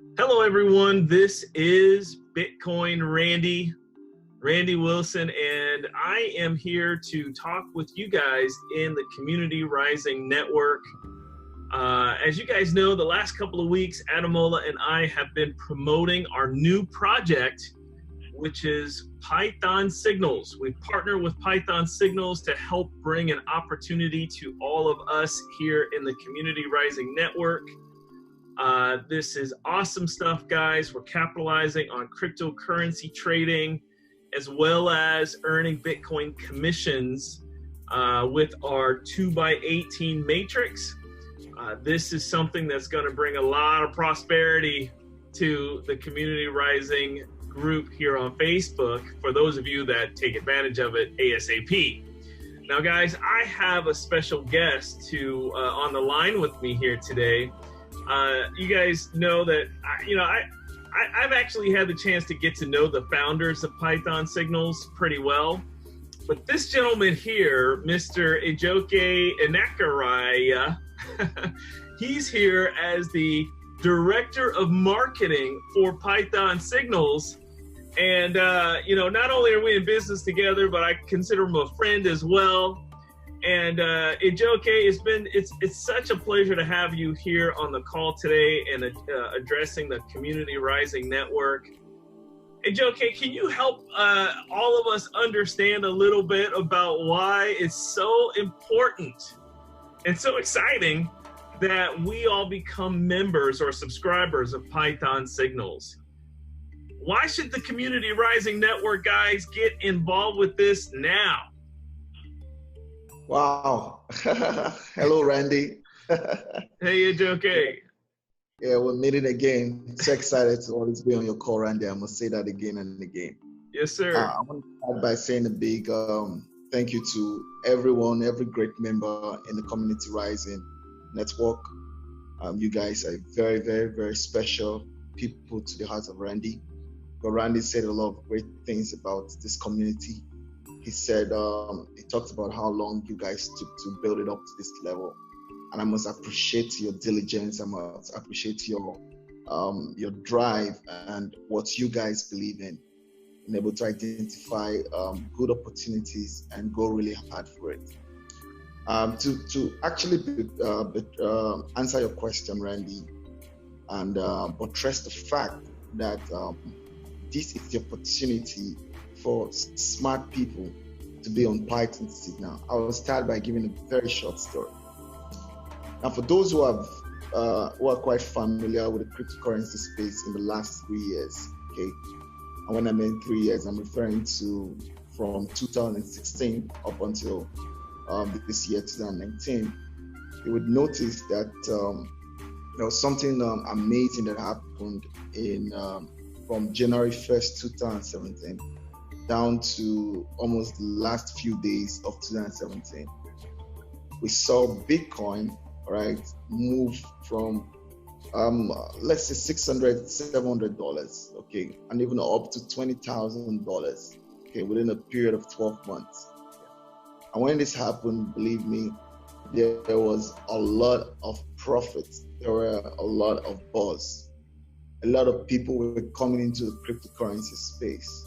Hello, everyone. This is Bitcoin Randy Wilson, and I am here to talk with you guys in the Community Rising Network. As you guys know, the last couple of weeks, Ademola and I have been promoting our new project, which is Python Signals. We partner with Python Signals to help bring an opportunity to all of us here in the Community Rising Network. This is awesome stuff, guys. We're capitalizing on cryptocurrency trading as well as earning Bitcoin commissions with our 2x18 matrix. This is something that's going to bring a lot of prosperity to the Community Rising group here on Facebook for those of you that take advantage of it ASAP. Now, guys, I have a special guest on the line with me here today. You guys know that, I've actually had the chance to get to know the founders of Python Signals pretty well. But this gentleman here, Mr. Ejoke Inakaraya, he's here as the Director of Marketing for Python Signals. And, not only are we in business together, but I consider him a friend as well. And Ejoke, it's such a pleasure to have you here on the call today and addressing the Community Rising Network. Ejoke, can you help all of us understand a little bit about why it's so important and so exciting that we all become members or subscribers of Python Signals? Why should the Community Rising Network guys get involved with this now? Wow. Hello, Randy. Hey, Ejoke. Yeah, we're meeting again. So excited to always be on your call, Randy. I must say that again and again. Yes, sir. I want to start by saying a big thank you to everyone, every great member in the Community Rising Network. You guys are very, very, very special people to the heart of Randy. But Randy said a lot of great things about this community. He said, he talked about how long you guys took to build it up to this level. And I must appreciate your diligence. I must appreciate your drive and what you guys believe in able to identify good opportunities and go really hard for it. To actually answer your question, Randy, and buttress the fact that this is the opportunity for smart people to be on Python Signal. I will start by giving a very short story. Now, for those who are quite familiar with the cryptocurrency space in the last 3 years, okay, and when I mean 3 years, I'm referring to from 2016 up until this year, 2019, you would notice that there was something amazing that happened from January 1st, 2017 down to almost the last few days of 2017. We saw Bitcoin, right, move from let's say $600, $700, okay, and even up to $20,000, okay, within a period of 12 months. And when this happened, believe me, there was a lot of profit. There were a lot of buzz. A lot of people were coming into the cryptocurrency space.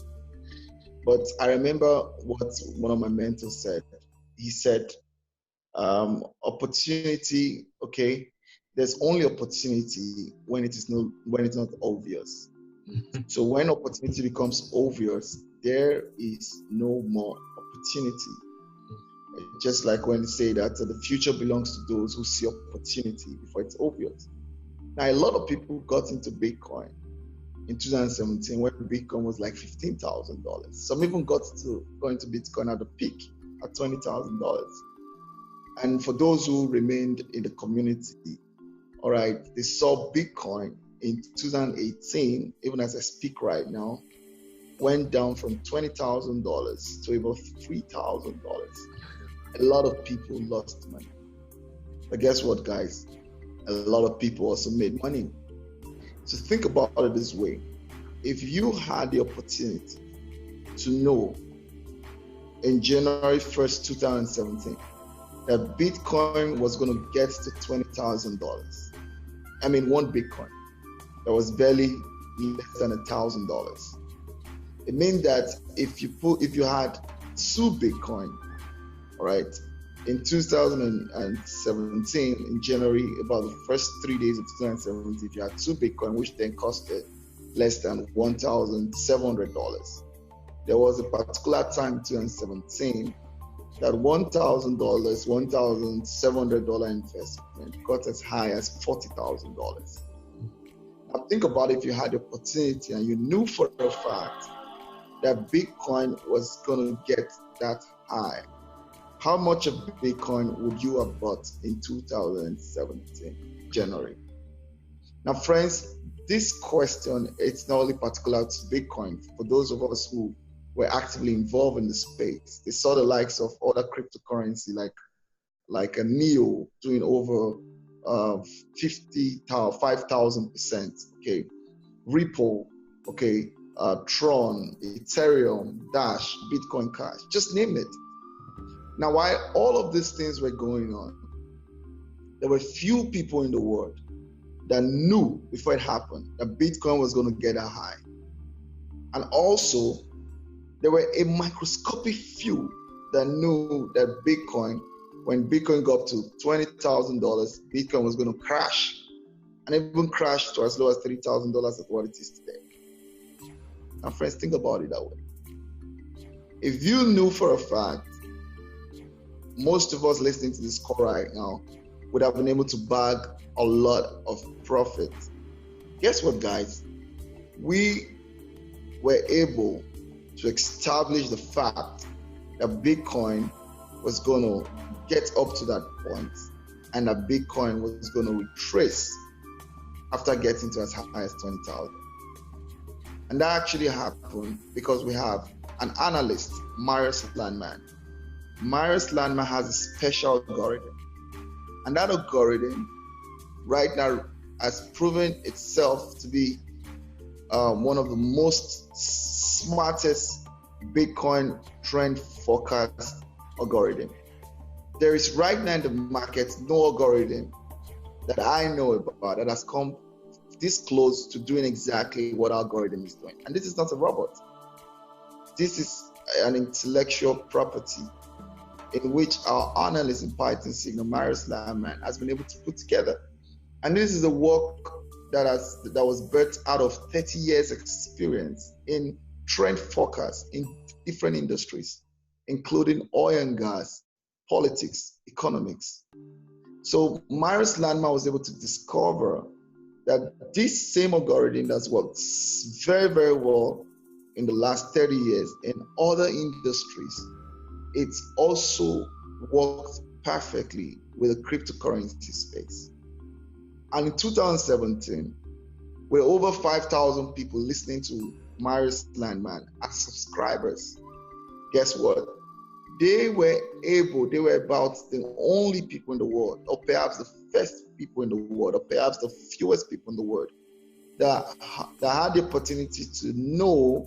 But I remember what one of my mentors said. He said, opportunity, okay, there's only opportunity when it's not obvious. So when opportunity becomes obvious, there is no more opportunity. Just like when they say that the future belongs to those who see opportunity before it's obvious. Now, a lot of people got into Bitcoin in 2017 when Bitcoin was like $15,000. Some even got to go into Bitcoin at the peak at $20,000. And for those who remained in the community, all right, they saw Bitcoin in 2018, even as I speak right now, went down from $20,000 to about $3,000. A lot of people lost money. But guess what, guys? A lot of people also made money. So think about it this way. If you had the opportunity to know in January 1st, 2017, that Bitcoin was going to get to $20,000. I mean, one Bitcoin. that was barely less than $1,000. It means that if you had 2 Bitcoin, all right, in 2017, in January, about the first 3 days of 2017, if you had 2 Bitcoin, which then costed less than $1,700. There was a particular time in 2017 that $1,000, $1,700 investment got as high as $40,000. Now think about if you had the opportunity and you knew for a fact that Bitcoin was going to get that high. How much of Bitcoin would you have bought in 2017, January? Now, friends, this question, it's not only particular to Bitcoin. For those of us who were actively involved in the space, they saw the likes of other cryptocurrency like a NEO doing over 5,000%, okay? Ripple, okay? Tron, Ethereum, Dash, Bitcoin Cash, just name it. Now, while all of these things were going on, there were few people in the world that knew before it happened that Bitcoin was going to get a high. And also, there were a microscopic few that knew that Bitcoin, when Bitcoin got up to $20,000, Bitcoin was going to crash, and even crash to as low as $3,000 at what it is today. Now, friends, think about it that way. If you knew for a fact, most of us listening to this call right now would have been able to bag a lot of profit. Guess what, guys? We were able to establish the fact that Bitcoin was going to get up to that point, and that Bitcoin was going to retrace after getting to as high as 20,000. And that actually happened because we have an analyst, Marius Landman. Marius Landman has a special algorithm, and that algorithm right now has proven itself to be one of the most smartest Bitcoin trend forecast algorithm. There is right now in the market no algorithm that I know about that has come this close to doing exactly what our algorithm is doing. And this is not a robot. This is an intellectual property in which our analyst in Python Signal, Marius Landman, has been able to put together. And this is a work that was birthed out of 30 years experience in trend forecast in different industries, including oil and gas, politics, economics. So Marius Landman was able to discover that this same algorithm that's worked very, very well in the last 30 years in other industries, it's also worked perfectly with the cryptocurrency space. And in 2017, with over 5,000 people listening to Marius Landman as subscribers, guess what? They were about the only people in the world, or perhaps the first people in the world, or perhaps the fewest people in the world that had the opportunity to know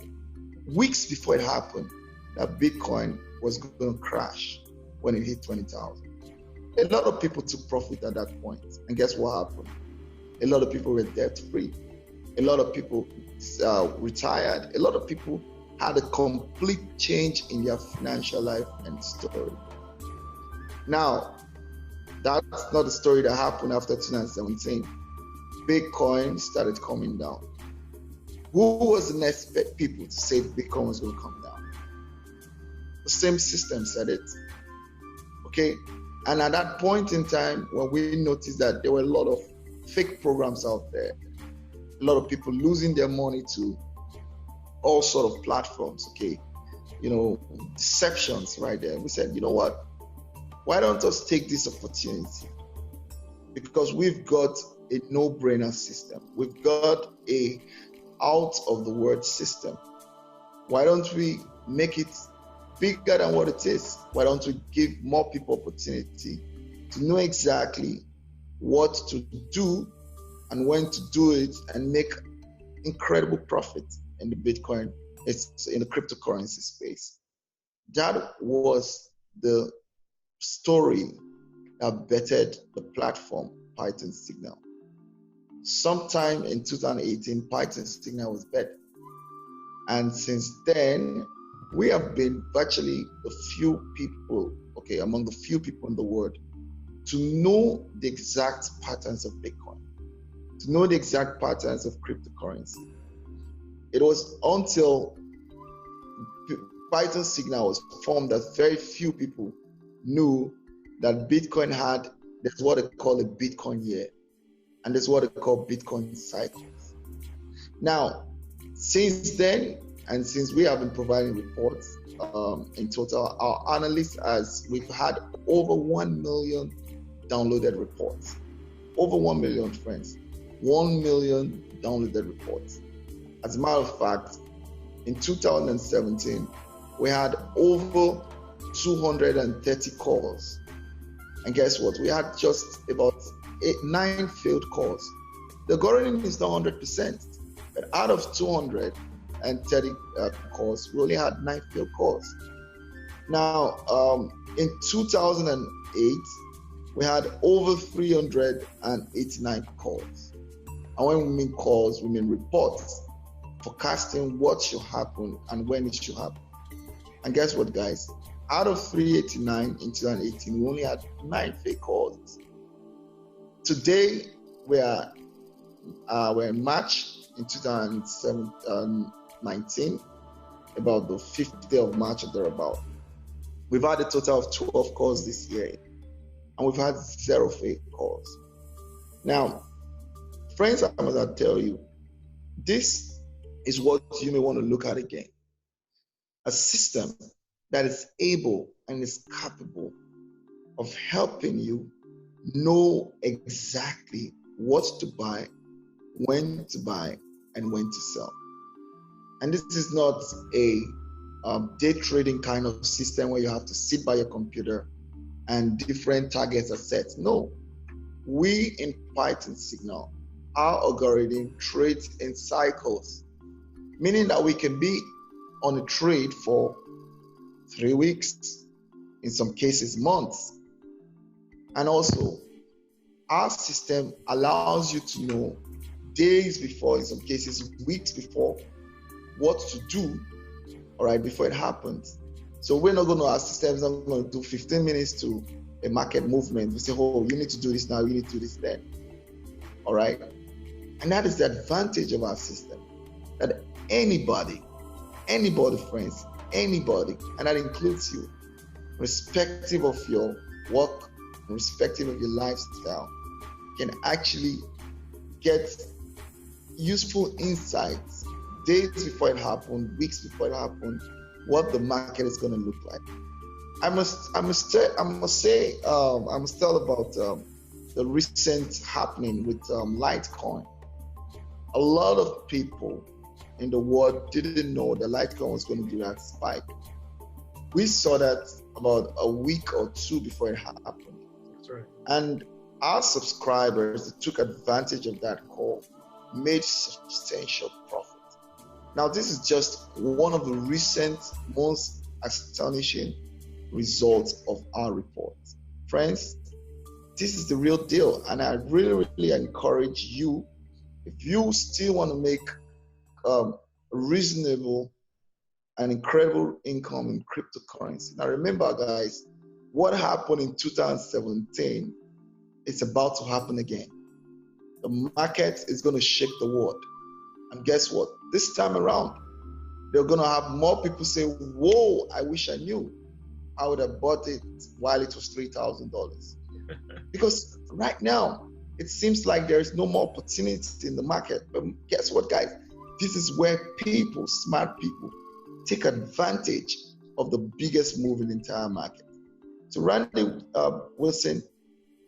weeks before it happened that Bitcoin was going to crash when it hit 20,000. A lot of people took profit at that point, and guess what happened? A lot of people were debt-free. A lot of people retired. A lot of people had a complete change in their financial life and story. Now, that's not the story that happened after 2017. Bitcoin started coming down. Who was the next people to say Bitcoin was going to come down? The same system said it. Okay? And at that point in time, when we noticed that there were a lot of fake programs out there, a lot of people losing their money to all sort of platforms, okay? Deceptions right there. We said, you know what? Why don't us take this opportunity? Because we've got a no-brainer system. We've got a out-of-the-world system. Why don't we make it bigger than what it is? Why don't we give more people opportunity to know exactly what to do and when to do it and make incredible profit in the Bitcoin, it's in the cryptocurrency space. That was the story that bettered the platform Python Signal. Sometime in 2018, Python Signal was better. And since then, we have been virtually the few people, among the few people in the world to know the exact patterns of Bitcoin, to know the exact patterns of cryptocurrency. It was until Python Signal was formed that very few people knew that Bitcoin had, there's what they call a Bitcoin year, and there's what they call Bitcoin cycles. Now, since then, and since we have been providing reports, in total, our analysts, we've had over 1 million downloaded reports. Over 1 million, friends. 1 million downloaded reports. As a matter of fact, in 2017, we had over 230 calls. And guess what? We had just about 9 failed calls. The algorithm is not 100%, but out of 230 calls, we only had 9 failed calls. Now, in 2008, we had over 389 calls. And when we mean calls, we mean reports, forecasting what should happen and when it should happen. And guess what, guys? Out of 389 in 2018, we only had 9 fake calls. Today, we're in March in 2019, about the 5th day of March or thereabout. We've had a total of 12 calls this year, and we've had 0 fake calls. Now, friends, I must tell you, this is what you may want to look at again. A system that is able and is capable of helping you know exactly what to buy, when to buy, and when to sell. And this is not a day trading kind of system where you have to sit by your computer and different targets are set. No, we in Python Signal, our algorithm trades in cycles, meaning that we can be on a trade for 3 weeks, in some cases months. And also, our system allows you to know days before, in some cases weeks before, what to do, all right, before it happens. So we're not going to, our system is not going to do 15 minutes to a market movement. We say, oh, you need to do this now, you need to do this then, all right? And that is the advantage of our system, that anybody, friends, anybody, and that includes you, irrespective of your work, irrespective of your lifestyle, can actually get useful insights days before it happened, weeks before it happened, what the market is going to look like. I must tell about the recent happening with Litecoin. A lot of people in the world didn't know that Litecoin was going to do that spike. We saw that about a week or 2 before it happened. That's right. And our subscribers that took advantage of that call made substantial profit. Now, this is just one of the recent most astonishing results of our report. Friends, this is the real deal, and I really encourage you, if you still want to make reasonable and incredible income in cryptocurrency. Now remember, guys, what happened in 2017 is about to happen again. The market is going to shake the world. And guess what? This time around, they're going to have more people say, whoa, I wish I knew. I would have bought it while it was $3,000. Because right now, it seems like there's no more opportunity in the market. But guess what, guys? This is where people, smart people, take advantage of the biggest move in the entire market. So Randy Wilson,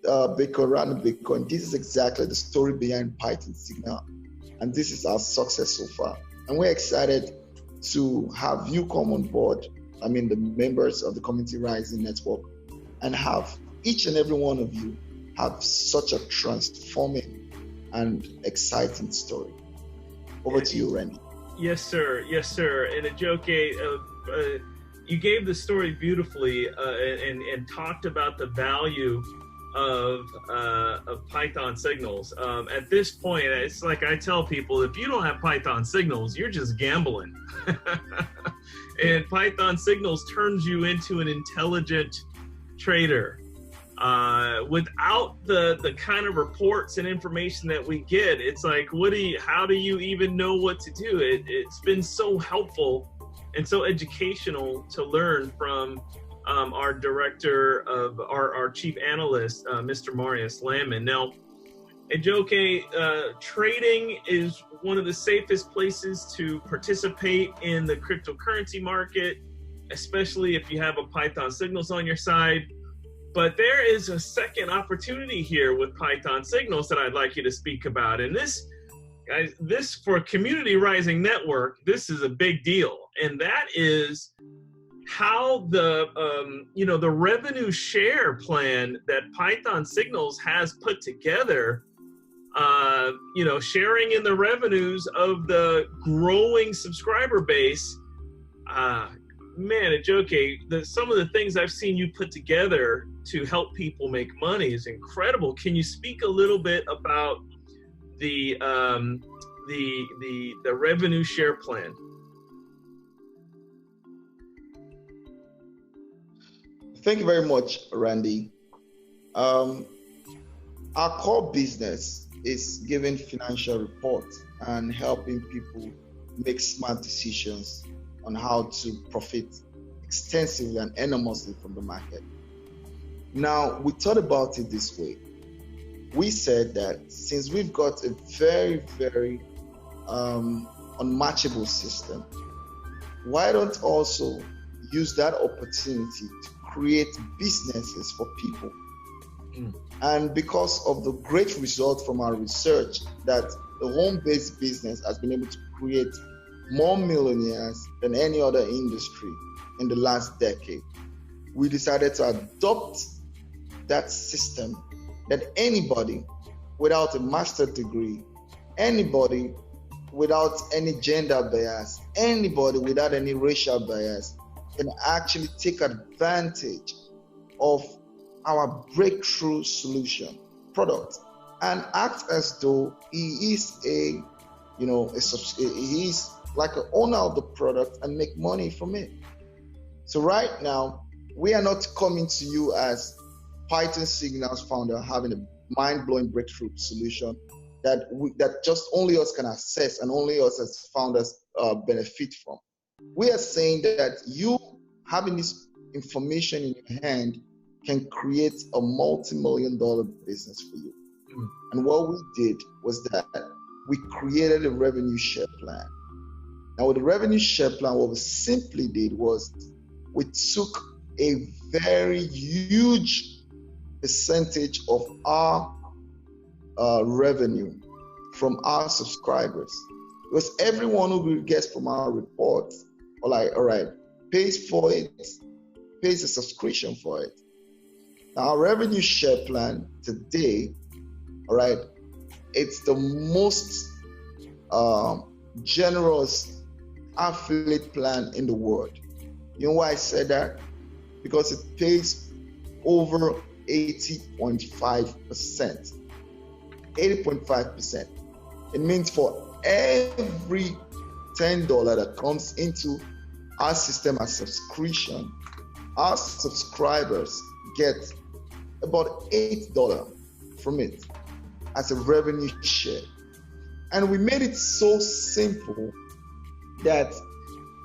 Randy Bitcoin, this is exactly the story behind Python Signal. And this is our success so far. And we're excited to have you come on board, the members of the Community Rising Network, and have each and every one of you have such a transforming and exciting story. Over to you, Randy. Yes, sir. Yes, sir. And Ajoke, you gave the story beautifully and talked about the value of Python signals. At this point, it's like I tell people, if you don't have Python signals, you're just gambling. And Python signals turns you into an intelligent trader. Without the kind of reports and information that we get, it's like, how do you even know what to do? It's been so helpful and so educational to learn from our director of our chief analyst, Mr. Marius Landman. Now, Ejoke, trading is one of the safest places to participate in the cryptocurrency market, especially if you have a Python signals on your side. But there is a second opportunity here with Python signals that I'd like you to speak about. And this, guys, for Community Rising Network, this is a big deal. And that is how the revenue share plan that Python Signals has put together, sharing in the revenues of the growing subscriber base. Man, Ejoke, some of the things I've seen you put together to help people make money is incredible. Can you speak a little bit about the revenue share plan? Thank you very much, Randy. Our core business is giving financial reports and helping people make smart decisions on how to profit extensively and enormously from the market. Now, we thought about it this way. We said that since we've got a very, very unmatchable system, why don't also use that opportunity to create businesses for people? And because of the great result from our research that the home-based business has been able to create more millionaires than any other industry in the last decade, we decided to adopt that system, that anybody without a master's degree, anybody without any gender bias, anybody without any racial bias can actually take advantage of our breakthrough solution product and act as though he is he is like an owner of the product and make money from it. So right now, we are not coming to you as Python Signals founder having a mind-blowing breakthrough solution that just only us can access and only us as founders benefit from. We are saying that you having this information in your hand can create a multi-million-dollar business for you. And what we did was that we created a revenue share plan. Now with the revenue share plan, what we simply did was we took a very huge percentage of our revenue from our subscribers, because everyone who gets from our reports, pays for it, pays a subscription for it. Now our revenue share plan today, it's the most generous affiliate plan in the world. You know why I said that? Because it pays over 80.5%. 80.5%. It means for every $10 that comes into our system as subscription, our subscribers get about $8 from it as a revenue share. And we made it so simple that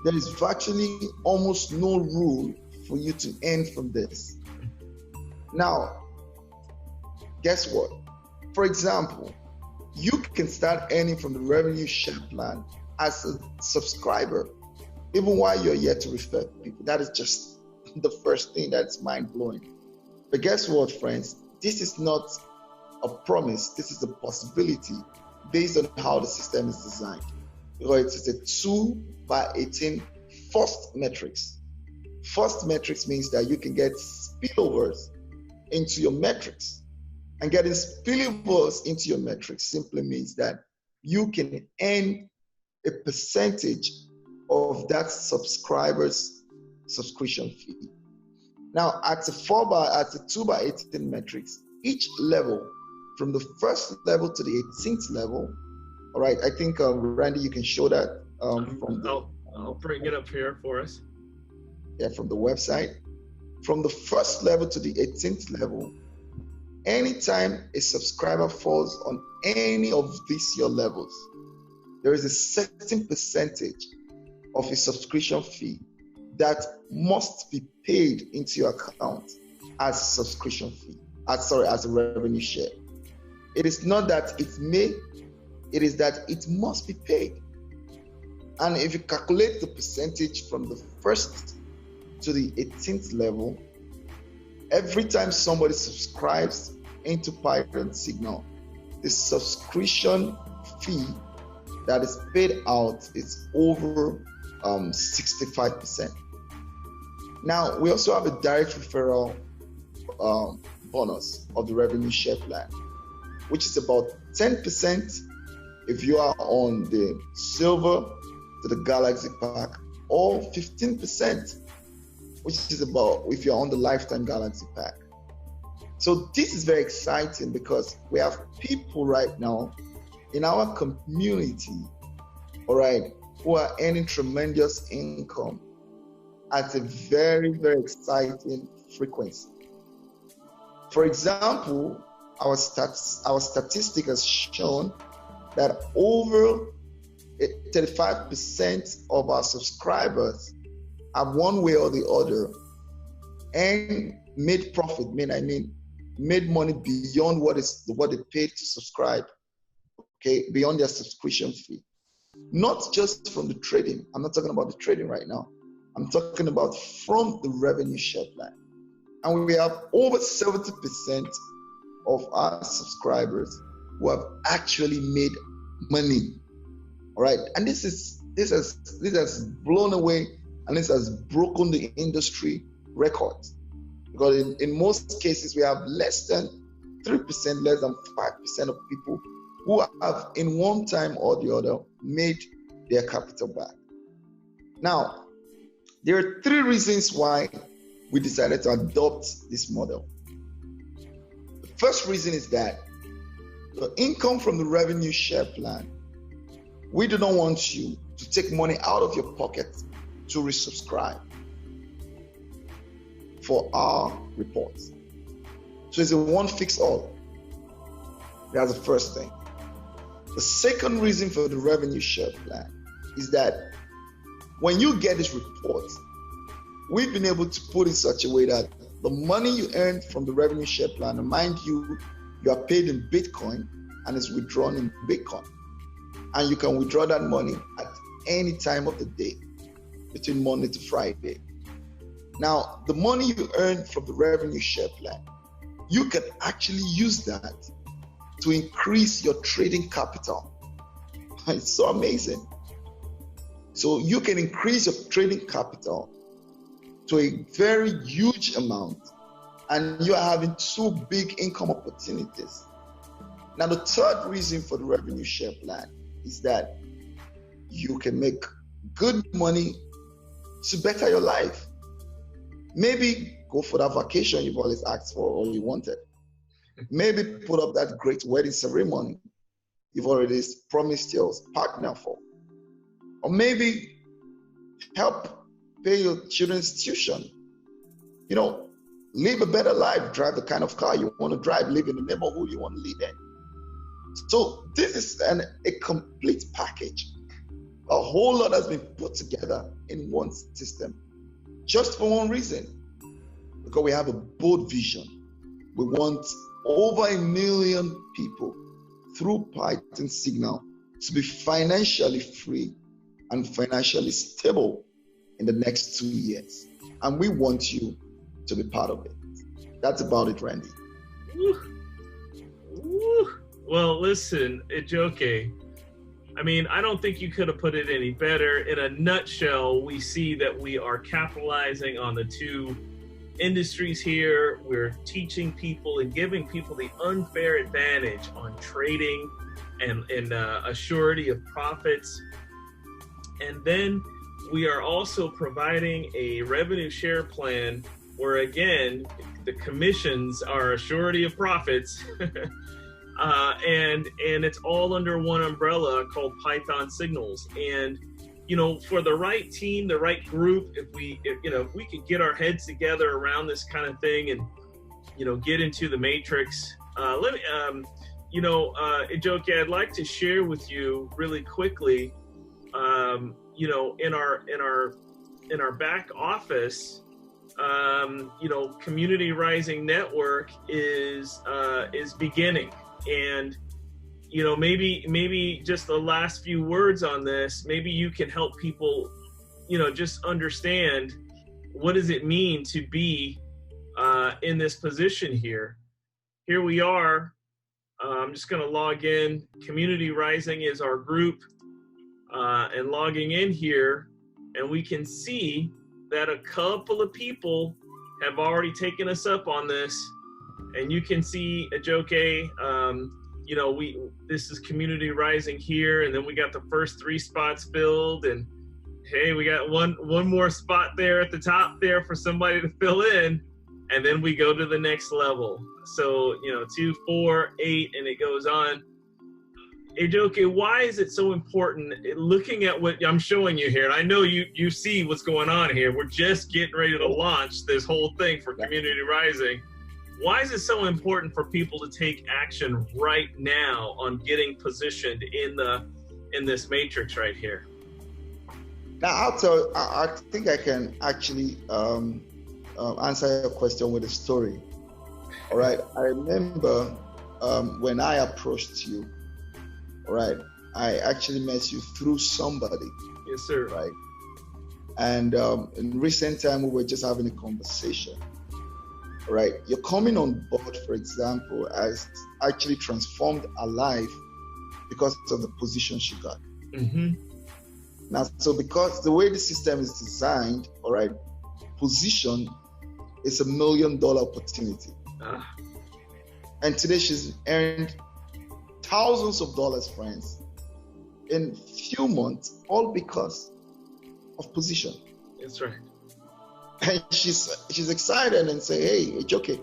there is virtually almost no rule for you to earn from this. Now, guess what? For example, you can start earning from the revenue share plan as a subscriber, even while you're yet to refer people. That is just the first thing that's mind-blowing. But guess what, friends? This is not a promise. This is a possibility based on how the system is designed. Because it's a 2x18 first metrics. First metrics means that you can get spillovers into your metrics. And getting spillovers into your metrics simply means that you can earn a percentage of that subscriber's subscription fee. Now, at the 2x18 metrics, each level, from the first level to the 18th level. All right, I think Randy, you can show that from the. I'll bring it up here for us. Yeah, from the website. From the first level to the 18th level, anytime a subscriber falls on any of these your levels, there is a certain percentage of a subscription fee that must be paid into your account as subscription fee, as a revenue share. It is not that it may, it is that it must be paid. And if you calculate the percentage from the first to the 18th level, every time somebody subscribes into Python Signal, the subscription fee that is paid out is over 65%. Now, we also have a direct referral bonus of the revenue share plan, which is about 10% if you are on the silver to the Galaxy pack, or 15%, which is about if you're on the lifetime Galaxy pack. So this is very exciting because we have people right now in our community, all right, who are earning tremendous income at a very, very exciting frequency. For example, our statistic has shown that over 35% of our subscribers have one way or the other and made profit, made money beyond what they paid to subscribe, okay, beyond their subscription fee. Not just from the trading. I'm not talking about the trading right now. I'm talking about from the revenue share plan. And we have over 70% of our subscribers who have actually made money. All right. And this has blown away, and this has broken the industry record. Because in most cases, we have less than 3%, less than 5% of people who have, in one time or the other, made their capital back. Now, there are 3 reasons why we decided to adopt this model. The first reason is that the income from the revenue share plan, we do not want you to take money out of your pocket to resubscribe for our reports. So it's a one fix all. That's the first thing. The second reason for the revenue share plan is that when you get this report, we've been able to put it in such a way that the money you earn from the revenue share plan, and mind you, you are paid in Bitcoin and it's withdrawn in Bitcoin. And you can withdraw that money at any time of the day, between Monday to Friday. Now, the money you earn from the revenue share plan, you can actually use that to increase your trading capital. It's so amazing. So you can increase your trading capital to a very huge amount, and you are having 2 big income opportunities. Now, the third reason for the revenue share plan is that you can make good money to better your life. Maybe go for that vacation you've always asked for or you wanted. Maybe put up that great wedding ceremony you've already promised your partner for. Or maybe help pay your children's tuition. You know, live a better life, drive the kind of car you want to drive, live in the neighborhood you want to live in. So this is a complete package. A whole lot has been put together in one system, just for one reason, because we have a bold vision. We want over 1 million people through Python Signal to be financially free and financially stable in the next 2 years. And we want you to be part of it. That's about it, Randy. Woo. Woo. Well, listen, Ejoke, I mean, I don't think you could have put it any better. In a nutshell, we see that we are capitalizing on the 2 industries here. We're teaching people and giving people the unfair advantage on trading and a surety of profits. And then we are also providing a revenue share plan where again, the commissions are a surety of profits. And it's all under one umbrella called Python Signals. And you know, for the right team, the right group, if we could get our heads together around this kind of thing and, you know, get into the matrix. Ejoke, I'd like to share with you really quickly, you know, in our back office, you know, Community Rising Network is beginning. And you know, maybe just the last few words on this, maybe you can help people, you know, just understand what does it mean to be in this position here. Here we are. I'm just going to log in. Community Rising is our group, and logging in here, and we can see that a couple of people have already taken us up on this, and you can see Ejoke, you know, this is Community Rising here, and then we got the first 3 spots filled, and hey, we got one more spot there at the top there for somebody to fill in, and then we go to the next level. So, you know, 2, 4, 8, and it goes on. Ejoke, why is it so important, looking at what I'm showing you here, and I know you see what's going on here, we're just getting ready to launch this whole thing for Community Rising. Why is it so important for people to take action right now on getting positioned in this matrix right here? Now, I think I can actually answer your question with a story. All right. I remember when I approached you, all right, I actually met you through somebody. Yes, sir. Right. And in recent time, we were just having a conversation. Right, you're coming on board, for example, has actually transformed her life because of the position she got. Mm-hmm. Now, so because the way the system is designed, all right, position is $1 million opportunity. And today she's earned thousands of dollars, friends, in few months, all because of position. That's right. And she's excited and say, hey, it's okay.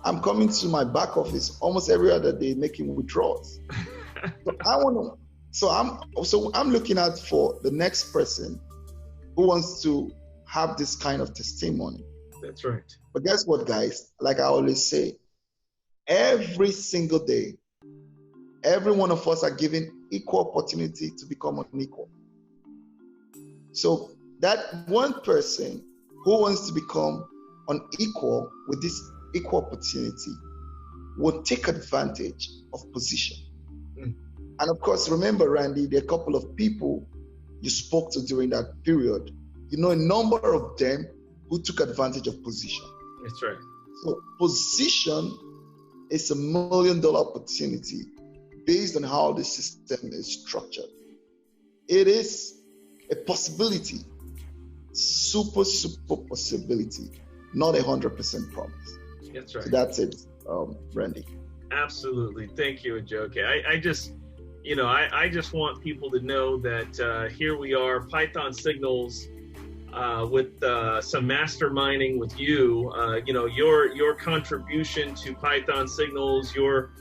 I'm coming to my back office almost every other day making withdrawals. So I'm looking out for the next person who wants to have this kind of testimony. That's right. But guess what, guys? Like I always say, every single day, every one of us are given equal opportunity to become unequal. So that one person who wants to become unequal with this equal opportunity will take advantage of position. And of course, remember, Randy, there are a couple of people you spoke to during that period. You know, a number of them who took advantage of position. That's right. So position is $1 million opportunity based on how the system is structured. It is a possibility. Super possibility, not 100% promise. That's right. So that's it, Randy. Absolutely. Thank you, Ejoke. I just, you know, I just want people to know that here we are, Python Signals, with some masterminding with you. You know, your contribution to Python Signals, your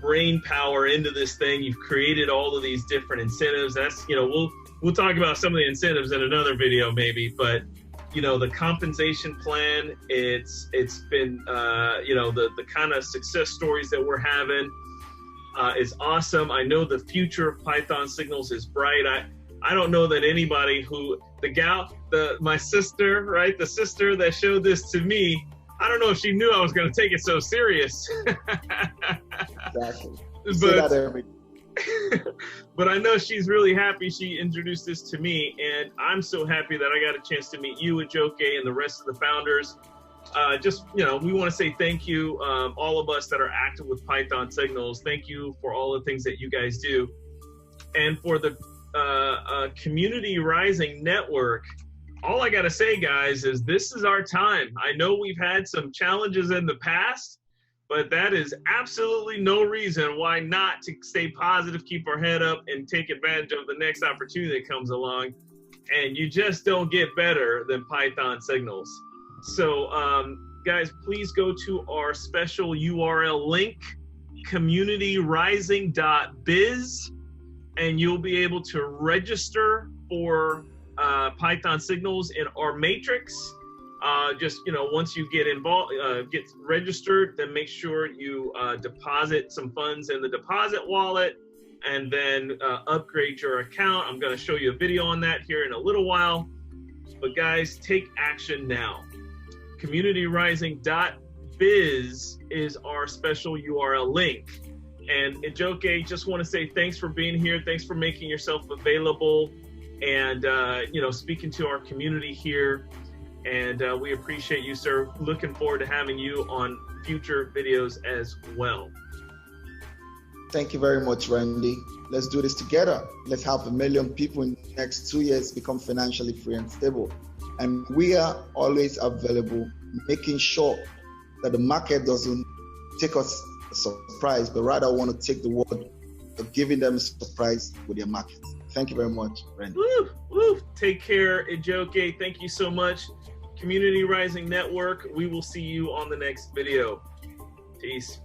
brain power into this thing. You've created all of these different incentives. That's, you know, we'll talk about some of the incentives in another video maybe, but you know, the compensation plan, it's been, you know, the kind of success stories that we're having is awesome. I know the future of Python Signals is bright. I don't know that anybody who, my sister, right? The sister that showed this to me, I don't know if she knew I was going to take it so serious. Exactly. But I know she's really happy she introduced this to me, and I'm so happy that I got a chance to meet you, Ejoke, and the rest of the founders. Just, you know, we want to say thank you, all of us that are active with Python Signals. Thank you for all the things that you guys do. And for the Community Rising Network, all I got to say, guys, is this is our time. I know we've had some challenges in the past, but that is absolutely no reason why not to stay positive, keep our head up, and take advantage of the next opportunity that comes along. And you just don't get better than Python Signals. So guys, please go to our special URL link, communityrising.biz, and you'll be able to register for Python signals in our matrix. Just, you know, once you get involved, get registered, then make sure you deposit some funds in the deposit wallet, and then upgrade your account. I'm going to show you a video on that here in a little while. But guys, take action now. CommunityRising.biz is our special URL link. And Ejoke, just want to say thanks for being here. Thanks for making yourself available and, you know, speaking to our community here. And we appreciate you, sir. Looking forward to having you on future videos as well. Thank you very much, Randy. Let's do this together. Let's help 1 million people in the next 2 years become financially free and stable. And we are always available, making sure that the market doesn't take us a surprise, but rather want to take the world of giving them a surprise with their markets. Thank you very much, Randy. Woo, woo. Take care, Ejoke. Thank you so much. Community Rising Network, we will see you on the next video. Peace.